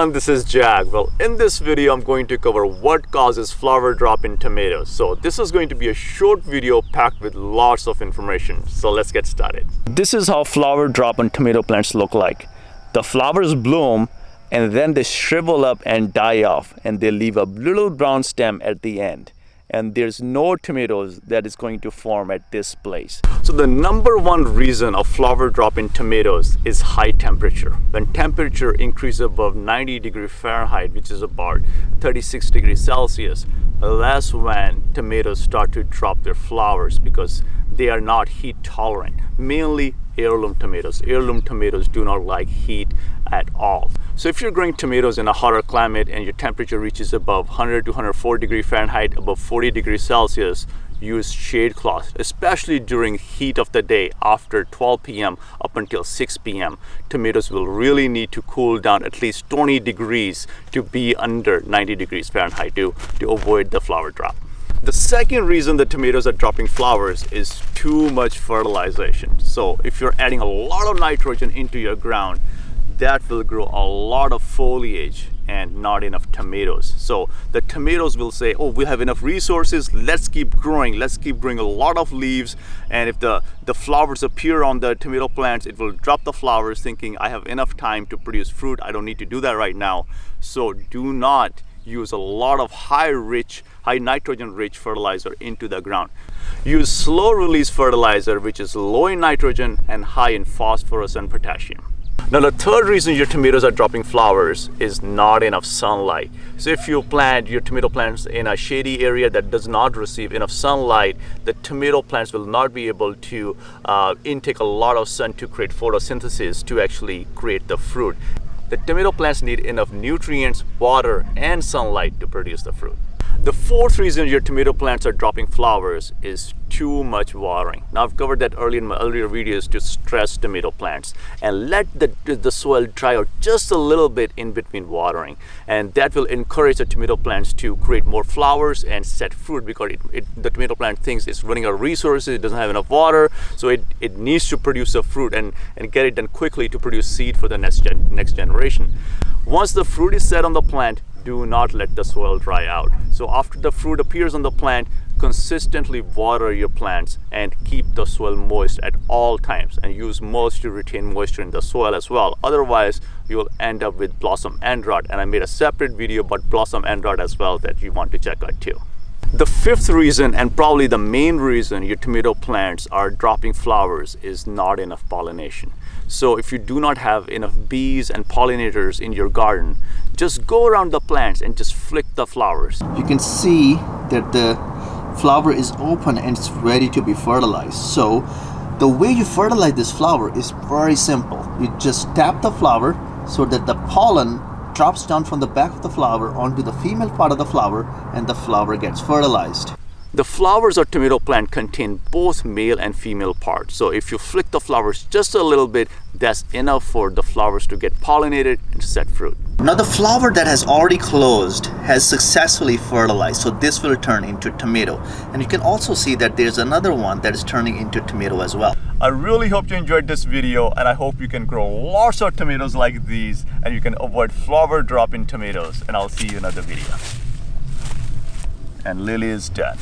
everyone, this is Jack. Well, in this video I'm going to cover what causes flower drop in tomatoes. So this is going to be a short video packed with lots of information. So let's get started. This is how flower drop on tomato plants look like. The flowers bloom and then they shrivel up and die off, and they leave a little brown stem at the end. And there's no tomatoes that is going to form at this place. So the number one reason of flower drop in tomatoes is high temperature. When temperature increases above 90 degrees Fahrenheit, which is about 36 degrees Celsius, that's when tomatoes start to drop their flowers because they are not heat tolerant. Mainly heirloom tomatoes. Heirloom tomatoes do not like heat at all. So if you're growing tomatoes in a hotter climate and your temperature reaches above 100 to 104 degrees Fahrenheit, above 40 degrees Celsius, use shade cloths, especially during heat of the day after 12 p.m. up until 6 p.m. Tomatoes will really need to cool down at least 20 degrees to be under 90 degrees Fahrenheit to avoid the flower drop. The second reason the tomatoes are dropping flowers is too much fertilization. So if you're adding a lot of nitrogen into your ground, that will grow a lot of foliage and not enough tomatoes. So the tomatoes will say, oh, we have enough resources, let's keep growing a lot of leaves. And if the flowers appear on the tomato plants, it will drop the flowers thinking I have enough time to produce fruit, I don't need to do that right now. So do not use a lot of high nitrogen rich fertilizer into the ground. Use slow release fertilizer, which is low in nitrogen and high in phosphorus and potassium. Now the third reason your tomatoes are dropping flowers is not enough sunlight. So if you plant your tomato plants in a shady area that does not receive enough sunlight, the tomato plants will not be able to intake a lot of sun to create photosynthesis to actually create the fruit. The tomato plants need enough nutrients, water, and sunlight to produce the fruit. The fourth reason your tomato plants are dropping flowers is too much watering. Now I've covered that earlier in my earlier videos to stress tomato plants and let the soil dry out just a little bit in between watering, and that will encourage the tomato plants to create more flowers and set fruit because the tomato plant thinks it's running out of resources, it doesn't have enough water, so it needs to produce a fruit and get it done quickly to produce seed for the next generation. Once the fruit is set on the plant, do not let the soil dry out. So after the fruit appears on the plant, consistently water your plants and keep the soil moist at all times, and use mulch to retain moisture in the soil as well. Otherwise, you will end up with blossom end rot, and I made a separate video about blossom end rot as well that you want to check out too. The fifth reason, and probably the main reason your tomato plants are dropping flowers, is not enough pollination. So if you do not have enough bees and pollinators in your garden, just go around the plants and just flick the flowers. You can see that the flower is open and it's ready to be fertilized. So the way you fertilize this flower is very simple. You just tap the flower so that the pollen drops down from the back of the flower onto the female part of the flower, and the flower gets fertilized. The flowers of tomato plant contain both male and female parts. So if you flick the flowers just a little bit, that's enough for the flowers to get pollinated and set fruit. Now the flower that has already closed has successfully fertilized, so this will turn into tomato. And you can also see that there's another one that is turning into tomato as well. I really hope you enjoyed this video, and I hope you can grow lots of tomatoes like these and you can avoid flower drop in tomatoes. And I'll see you in another video. And Lily is done.